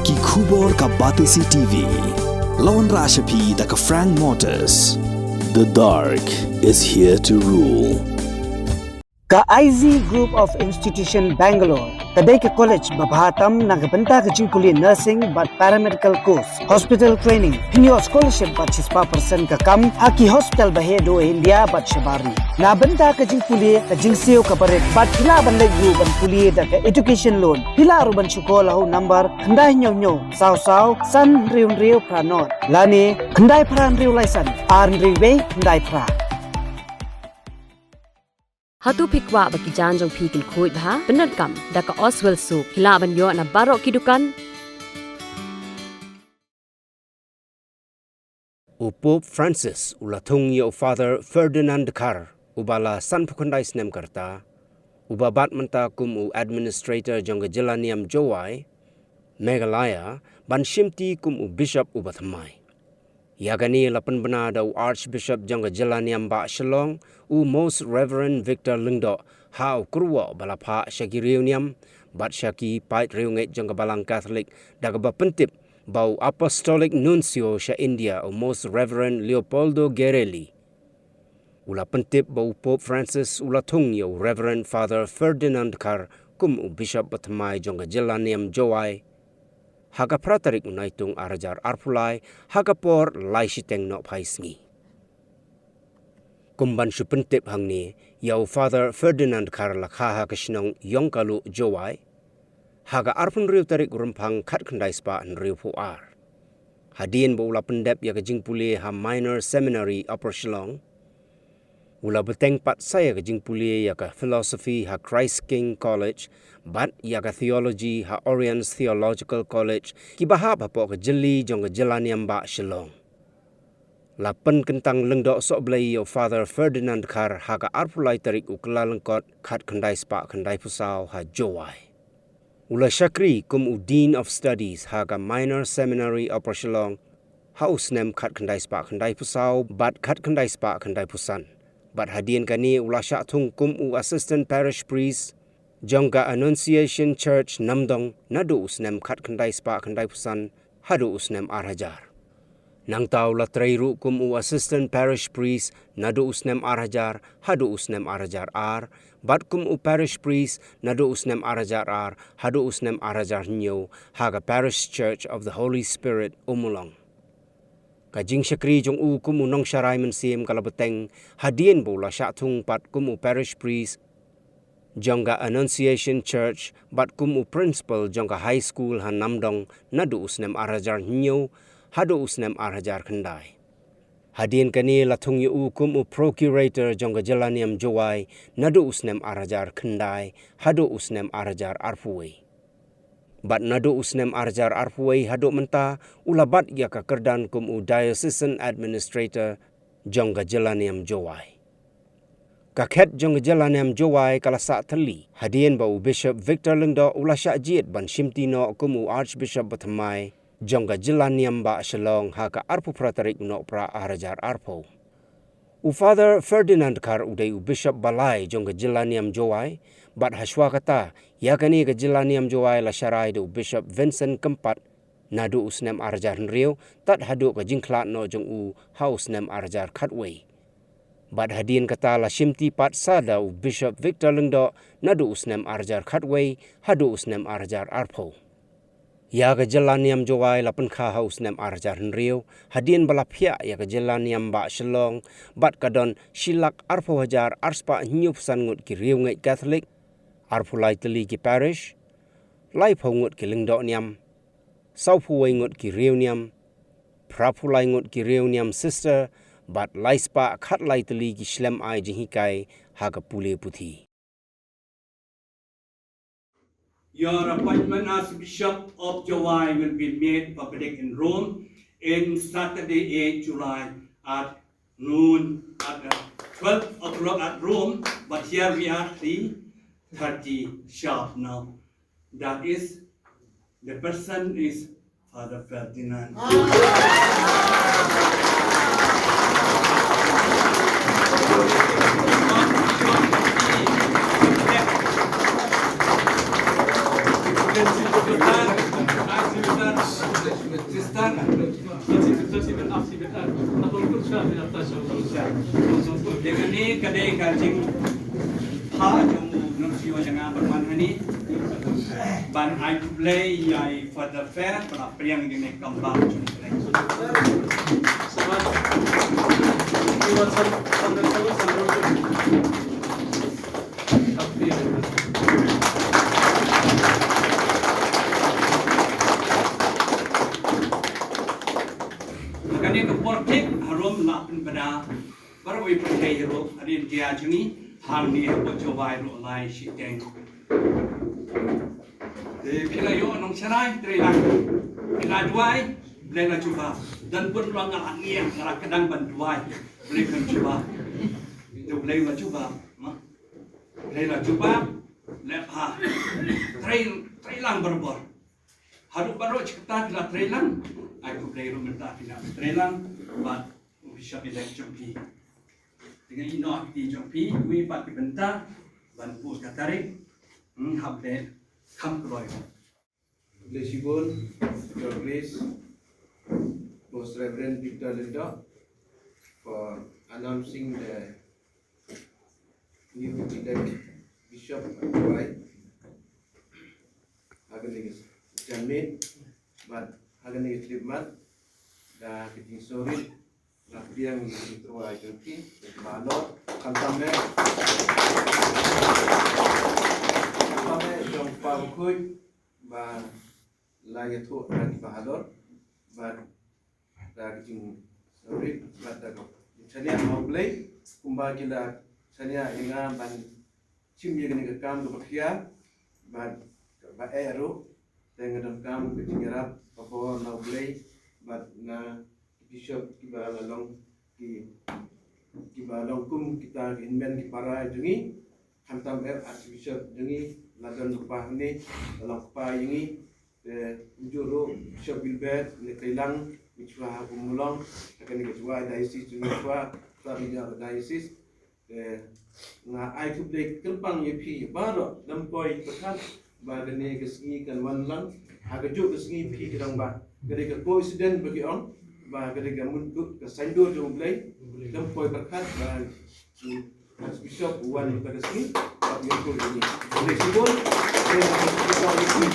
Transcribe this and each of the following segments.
Ki khubor ka Batisi TV. Lawan Rashapi da ka Frank Motors. The dark is here to rule. Ka IZ Group of Institution Bangalore, kadai ke college babhatam nagabanta ke jingkuli nursing but paramedical course, hospital training, pinyo scholarship but 6% ka kam, haki hospital bahedo India but shabari. Na banta ke jingkuli ke jingsio ka baret but pila ban legu ban kuli da ke education loan. Pila ru ban syukola ho number kandai nyo saw san riu pranot. Lani kandai pran riu laisan, arn riwe kandai pra. Hatu pikwa bagi janjong pikin kuit bah benar kam daka Oswell soup hilaban yo na barok kidukan. Pope Francis ula Thung yo Father Ferdinand Dkhar ubala san pukundai snem karta ubabat menta kum administrator jongga jelaniam Jowai Meghalaya ban shimti kum bishop Thymmai. Yagani lapan benar da Archbishop jongga jelaniam ba Shillong Most Reverend Victor Lingdo hau kurwa balapa shagiriuniam bat shaki pait riunget jongga balang Catholic daga bapentip bau Apostolic Nuncio sha India Most Reverend Leopoldo Guerrelli. Ula pentip bau Pope Francis ula Thung yo Reverend Father Ferdinand Dkhar kum Bishop Thymmai jongga jelaniam Jowai. Haga pratarik unaitung arajar arpulai haga por lai siteng no paisngi. Kumban supentip hangni yau Father Ferdinand Dkhar lakhaha kashnong yongkalu Jowai. Haga arpun riu tarik rumpang kat kendai spa an riu puar. Hadien ba ula pendep ya kajingpuli ha minor seminary upper Shillong. Ula beteng pat saya kajingpuli ya ka philosophy ha Christ King College. Bat ya ka theology ha Orient's Theological College kibahap hapo ka jeli jong ka jelaniam ba Shillong. Lapan kentang lengdok sok belai yo Father Ferdinand Dkhar ha ka arpulai tarik ukla lengkot kat kendai spa kendai pusau ha Jowai. Ula syakri kum Dean of Studies ha ka Minor Seminary Upper Shillong ha usnem kat kendai spa kendai pusau bat kat kendai spa kendai pusan. Bat hadien kani ula syak thung kum Assistant Parish Priest jongga Annunciation Church Namdong nadu usnem kat kendai spa kendai pusan hadu usnem arhajar. Nang tau la trairu kum Assistant Parish Priest nadu usnem arhajar hadu usnem arhajar ar bat kum Parish Priest nadu usnem arhajar ar hadu usnem arhajar nyo haga Parish Church of the Holy Spirit umulong. Kajing syakri jong kum nong syarai mensim kalabeteng hadien bola syak thung pat kum Parish Priest jongga Annunciation Church bat kum principal jongga high school han Namdong nadu usnem arhajar nyo hadu usnem arhajar kendai. Hadien kani latung yu kum procurator jongga jelaniam Jowai nadu usnem arhajar kendai hadu usnem arhajar arpuwe. Bat nadu usnem arhajar arpuwe hadu menta ulabat ya ka kerdan kum diocesan administrator jongga jelaniam Jowai. Kaket jong jelaniam Jowai kala sa teli hadien bau Bishop Victor Lingdo ula syak jiet ban shimti no kumu Archbishop Thymmai jongga jelaniam ba Shillong ha ka arpu pratarik no pra arajar arpo. Father Ferdinand Dkhar udai Bishop balai jongga jelaniam Jowai bat haswa kata yakani ka jelaniam Jowai la syarai do Bishop Vincent Kempat nadu usnem arajar nriu tat hadu ka jingklat no jong haus nem arajar khatway. Bat hadien kata la shimti pat sada Bishop Victor Lingdo nadu usnem arjar khatway hadu usnem arjar arpo. Ya ka jelaniam Jowai lapan kha ha usnem arjar nriu hadien balapia ya ka jelaniam ba Shillong bat kadon shilak arpo hajar arspa nyup san ngut ki riu ngai Catholic arpulai teli ki parish lai phongut ki Lingdo niam saupuai ngut ki riu niam prapulai ngut ki riu niam sister bat laispa khat lai teli ki shlem ai jihikai haga pule puthi. Your appointment as Bishop of Jowai will be made public in Rome in Saturday 8 July at noon at 12 o'clock at Rome, but here we are 3:30 sharp now. That is, the person is Father Ferdinand. Dengan ni kadai kajing ha jamu nam siwa jangan bermanhani ban I play yai father fair pada priang ini kambang jumplay. Kani ke portik harum lapin pada baru we percaya harum adin dia jengi hang ni apa Jowai ro lai si teng. Pila yo nong serai terilang pila duai lela cuba dan pun ruang angin ngara kadang banduai boleh kan cuba itu lela cuba lela cuba lepha terilang berbor haru baru cerita pila terilang aku lela minta pila terilang bat bisa bila jumpi dengan ino akti jumpi we pat bentar ban pu katarik habde kam kroy. Blessable, your grace, Most Reverend Victor Linda, for announcing the new elect Bishop of Jowai. Haganigis Jamin, but Haganigis Libmat, the Kiting Sori, Napiang Jowai Turkey, the Malo, Kantame, Jong Pangkui, but lagi tu lagi bahalor, but lagi sorry, but saya mau beli, kumbang kita saya ingat ban cimnya kena kekam ke bakia, but aero, dengan kekam ke tinggalap, apa mau beli, but na bishop kita lalong kum kita inmen kita para jengi, hantam archbishop jengi. Ladan lupa ni dalam lupa ini juru Bishop Bilbert Nekrilang Michwa Umulong akan diketua diocese Michwa Ferdinand diocese na ai tu play kelpang yepi baru lampoi pekan bagane kesini kan wanlang agak jo kesini pi kedang ba ketika coincident bagi on ba ketika mundur ke sendo jo play lampoi pekan ba Bishop wan pada sini minggu ini. Oleh sebab kita ini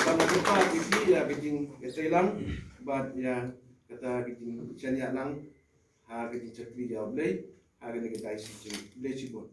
kalau kita ini ya kecing keselang, but ya kata kecing canya lang, ha kecing cakri jawab leh, ha kena kita isi cing, boleh sebab.